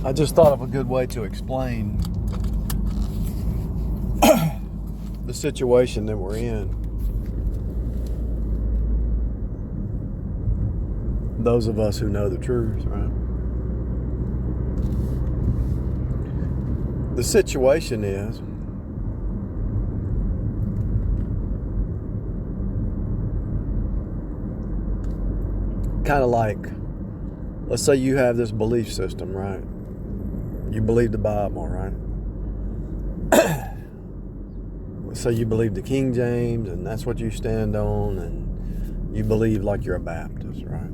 I just thought of a good way to explain the situation that we're in. Those of us who know the truth, right? The situation is kind of like, let's say you have this belief system, right? You believe the Bible, right? So you believe the King James, and that's what you stand on, and you believe like you're a Baptist, right?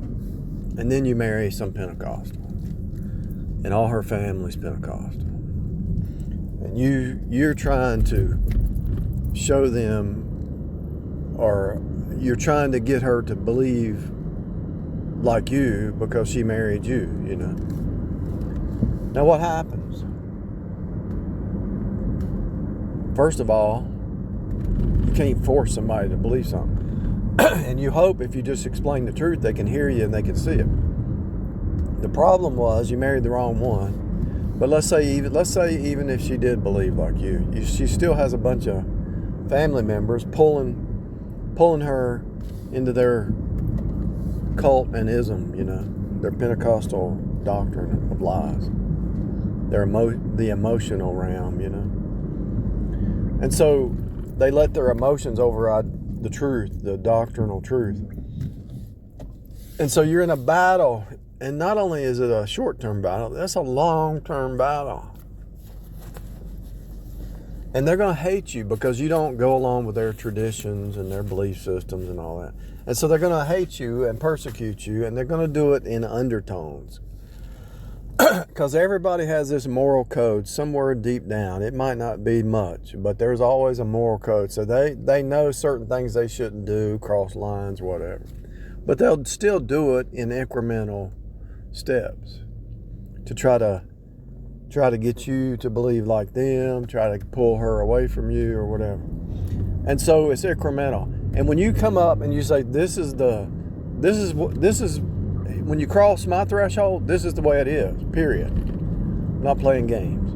And then you marry some Pentecostal, and all her family's Pentecostal, and you're trying to show them, or you're trying to get her to believe like you because she married you, you know. Now what happens? First of all, you can't force somebody to believe something. And you hope if you just explain the truth, they can hear you and they can see it. The problem was you married the wrong one. But let's say even if she did believe like you, she still has a bunch of family members pulling her into their cult and ism, you know, their Pentecostal doctrine of lies, the emotional realm, you know. And so they let their emotions override the truth, the doctrinal truth. And so you're in a battle, and not only is it a short-term battle, that's a long-term battle. And they're going to hate you because you don't go along with their traditions and their belief systems and all that. And so they're going to hate you and persecute you, and they're going to do it in undertones. Because everybody has this moral code somewhere deep down. It might not be much, but there's always a moral code. So they know certain things they shouldn't do, cross lines, whatever. But they'll still do it in incremental steps to try to get you to believe like them, try to pull her away from you or whatever. And so it's incremental. And when you come up and you say, when you cross my threshold, this is the way it is, period. I'm not playing games.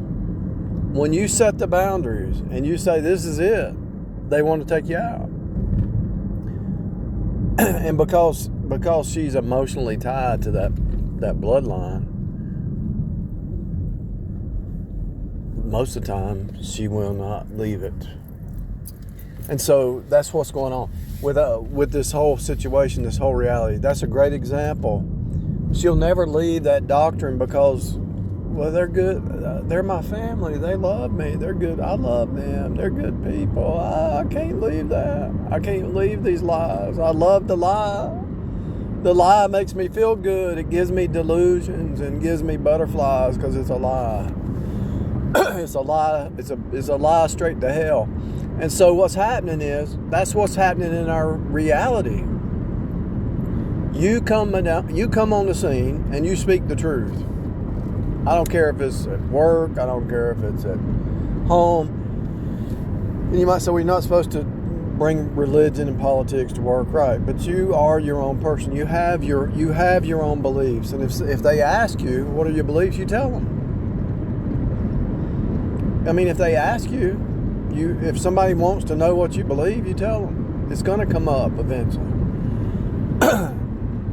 When you set the boundaries and you say, this is it, they want to take you out. And because she's emotionally tied to that bloodline, most of the time she will not leave it. And so that's what's going on with this whole situation, this whole reality. That's a great example. She'll never leave that doctrine because, well, they're good. They're my family. They love me. They're good. I love them. They're good people. I can't leave that. I can't leave these lies. I love the lie. The lie makes me feel good. It gives me delusions and gives me butterflies because it's a lie. It's a lie. It's a lie straight to hell. And so what's happening is, that's what's happening in our reality. You come on the scene and you speak the truth. I don't care if it's at work. I don't care if it's at home. And you might say, well, you're not supposed to bring religion and politics to work, right? But you are your own person. You have your own beliefs. And if they ask you, what are your beliefs, you tell them. I mean, if they ask you, if somebody wants to know what you believe, you tell them. It's going to come up eventually.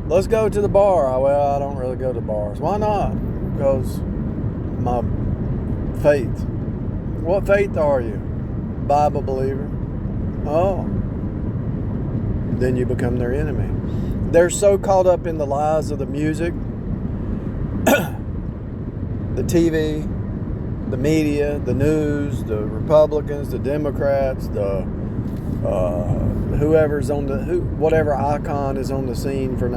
Let's go to the bar. Well, I don't really go to bars. Why not? Because my faith. What faith are you? Bible believer. Oh. Then you become their enemy. They're so caught up in the lies of the music, the TV, the media, the news, the Republicans, the Democrats, whatever icon is on the scene for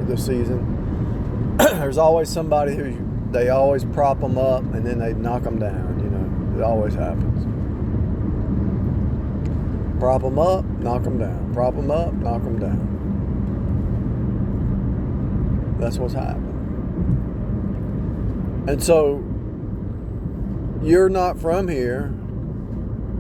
this season. There's always somebody they always prop them up and then they knock them down, you know. It always happens. Prop them up, knock them down. Prop them up, knock them down. That's what's happening. And so, you're not from here.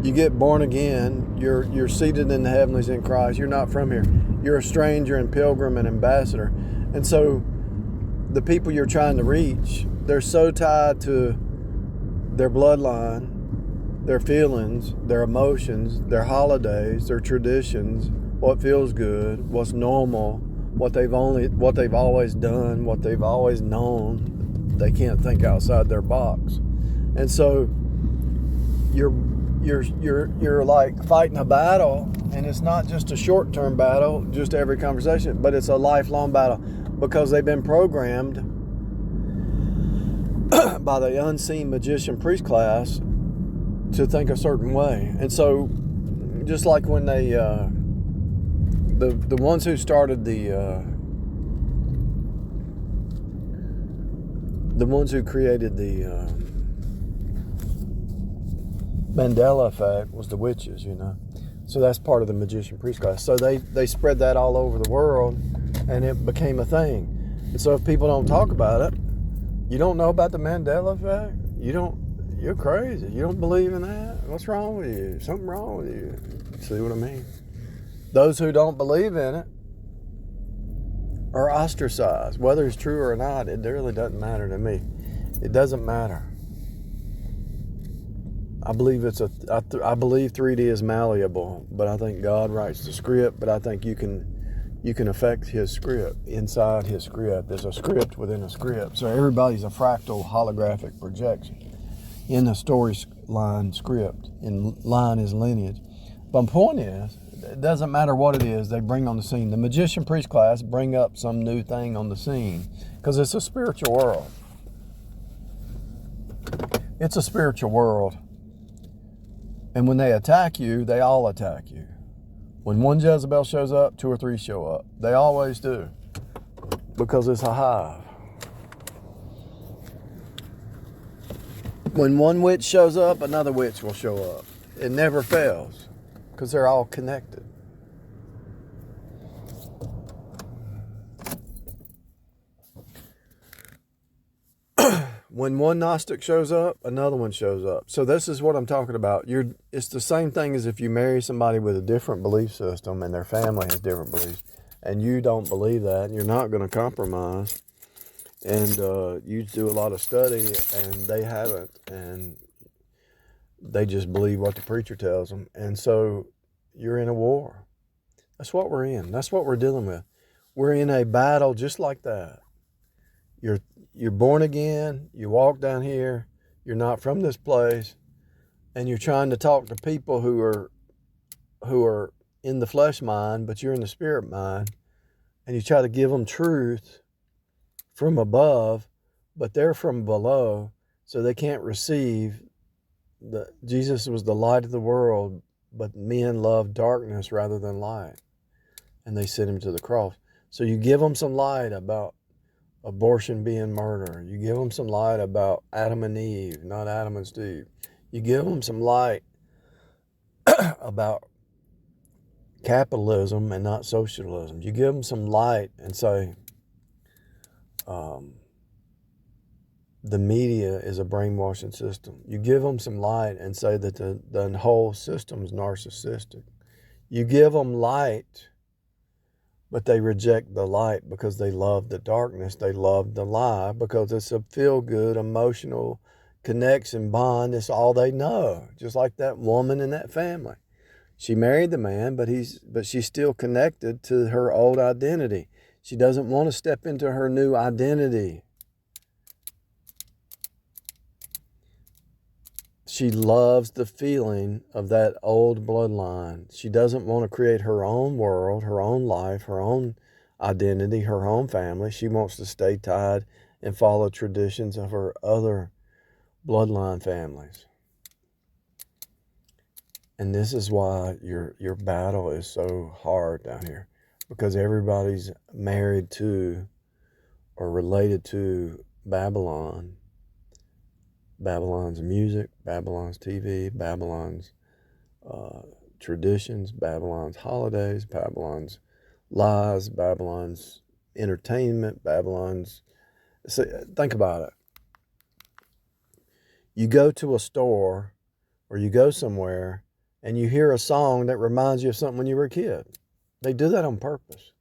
You get born again. You're seated in the heavenlies in Christ. You're not from here. You're a stranger and pilgrim and ambassador. And so the people you're trying to reach, they're so tied to their bloodline, their feelings, their emotions, their holidays, their traditions, what feels good, what's normal, what they've always done, what they've always known. They can't think outside their box. And so you're like fighting a battle, and it's not just a short-term battle, just every conversation, but it's a lifelong battle, because they've been programmed by the unseen magician priest class to think a certain way. And so just like when they the ones who started the ones who created the Mandela effect was the witches, you know. So that's part of the magician priest class. So they spread that all over the world, and it became a thing. And so if people don't talk about it, you don't know about the Mandela effect, you're crazy. You don't believe in that? What's wrong with you? Something wrong with you. See what I mean? Those who don't believe in it are ostracized. Whether it's true or not, it really doesn't matter to me. It doesn't matter. I believe I believe 3D is malleable, but I think God writes the script, but I think you can affect his script. Inside his script, there's a script within a script. So everybody's a fractal holographic projection in the storyline script. And line is lineage. But the point is, it doesn't matter what it is they bring on the scene. The magician priest class bring up some new thing on the scene because it's a spiritual world. It's a spiritual world. And when they attack you, they all attack you. When one Jezebel shows up, 2 or 3 show up. They always do. Because it's a hive. When one witch shows up, another witch will show up. It never fails. Because they're all connected. When one Gnostic shows up, another one shows up. So this is what I'm talking about. It's the same thing as if you marry somebody with a different belief system and their family has different beliefs, and you don't believe that, and you're not going to compromise, and you do a lot of study, and they haven't, and they just believe what the preacher tells them, and so you're in a war. That's what we're in. That's what we're dealing with. We're in a battle just like that. You're born again, you walk down here, you're not from this place, and you're trying to talk to people who are in the flesh mind, but you're in the spirit mind, and you try to give them truth from above, but they're from below, so they can't receive. Jesus was the light of the world, but men love darkness rather than light, and they sent him to the cross. So you give them some light about abortion being murder. You give them some light about Adam and Eve, not Adam and Steve. You give them some light about capitalism and not socialism. You give them some light and say the media is a brainwashing system. You give them some light and say that the whole system is narcissistic. You give them light, but they reject the light because they love the darkness. They love the lie because it's a feel-good, emotional connection bond. It's all they know. Just like that woman in that family. She married the man, but she's still connected to her old identity. She doesn't want to step into her new identity. She loves the feeling of that old bloodline. She doesn't want to create her own world, her own life, her own identity, her own family. She wants to stay tied and follow traditions of her other bloodline families. And this is why your battle is so hard down here, because everybody's married to or related to Babylon. Babylon's music, Babylon's TV, Babylon's traditions, Babylon's holidays, Babylon's lies, Babylon's entertainment, Babylon's... See, think about it. You go to a store or you go somewhere and you hear a song that reminds you of something when you were a kid. They do that on purpose.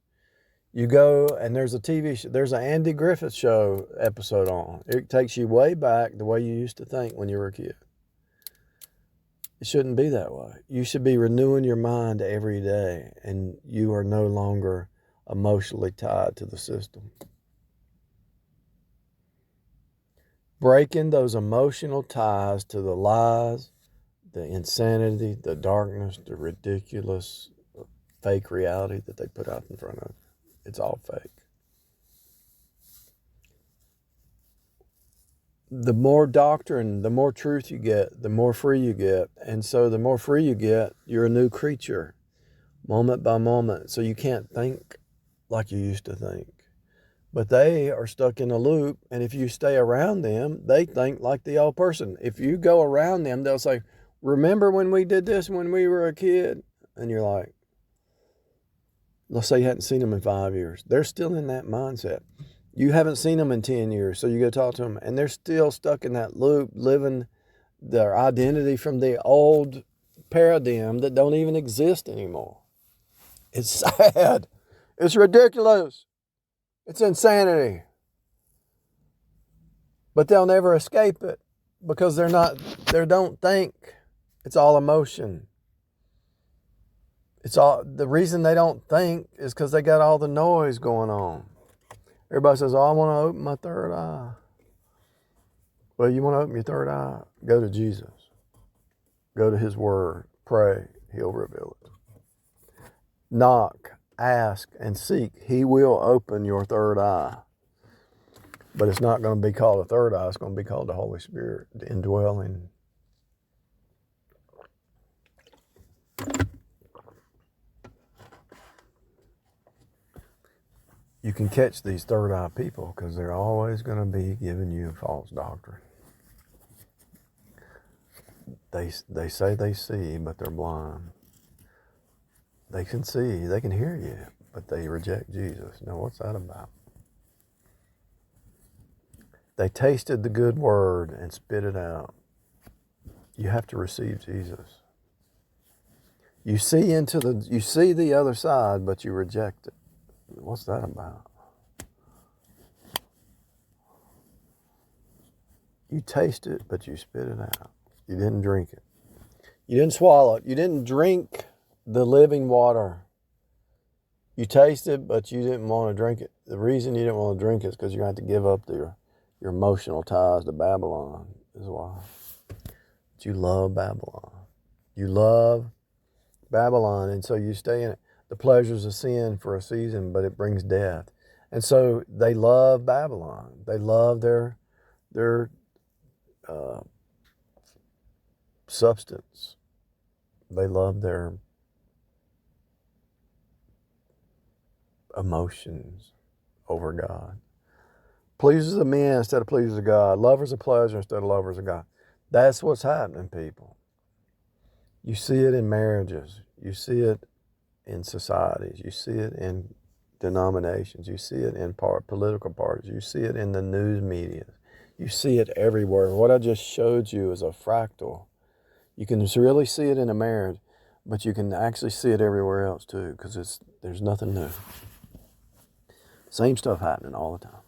You go and there's a TV show, there's an Andy Griffith Show episode on. It takes you way back the way you used to think when you were a kid. It shouldn't be that way. You should be renewing your mind every day, and you are no longer emotionally tied to the system. Breaking those emotional ties to the lies, the insanity, the darkness, the ridiculous, fake reality that they put out in front of you. It's all fake. The more doctrine, the more truth you get, the more free you get. And so the more free you get, you're a new creature, moment by moment. So you can't think like you used to think. But they are stuck in a loop, and if you stay around them, they think like the old person. If you go around them, they'll say, remember when we did this when we were a kid? And you're like, let's say you hadn't seen them in 5 years. They're still in that mindset. You haven't seen them in 10 years, so you go talk to them, and they're still stuck in that loop, living their identity from the old paradigm that don't even exist anymore. It's sad. It's ridiculous. It's insanity. But they'll never escape it because they don't think. It's all emotion. It's all, the reason they don't think is because they got all the noise going on. Everybody says, oh, I want to open my third eye. Well, you want to open your third eye? Go to Jesus. Go to His Word. Pray. He'll reveal it. Knock, ask, and seek. He will open your third eye. But it's not going to be called a third eye. It's going to be called the Holy Spirit, the indwelling. You can catch these third eye people because they're always going to be giving you false doctrine. They say they see, but they're blind. They can see, they can hear you, but they reject Jesus. Now, what's that about? They tasted the good word and spit it out. You have to receive Jesus. You see the other side, but you reject it. What's that about? You taste it, but you spit it out. You didn't drink it. You didn't swallow it. You didn't drink the living water. You tasted, but you didn't want to drink it. The reason you didn't want to drink it is because you're going to have to give up your emotional ties to Babylon is why. But you love Babylon. You love Babylon, and so you stay in it. The pleasures of sin for a season, but it brings death. And so they love Babylon. They love their substance. They love their emotions over God. Pleasers of men instead of pleasers of God. Lovers of pleasure instead of lovers of God. That's what's happening, people. You see it in marriages. You see it in societies. You see it in denominations. You see it in political parties. You see it in the news media. You see it everywhere. What I just showed you is a fractal. You can really see it in a marriage, but you can actually see it everywhere else too, because there's nothing new. Same stuff happening all the time.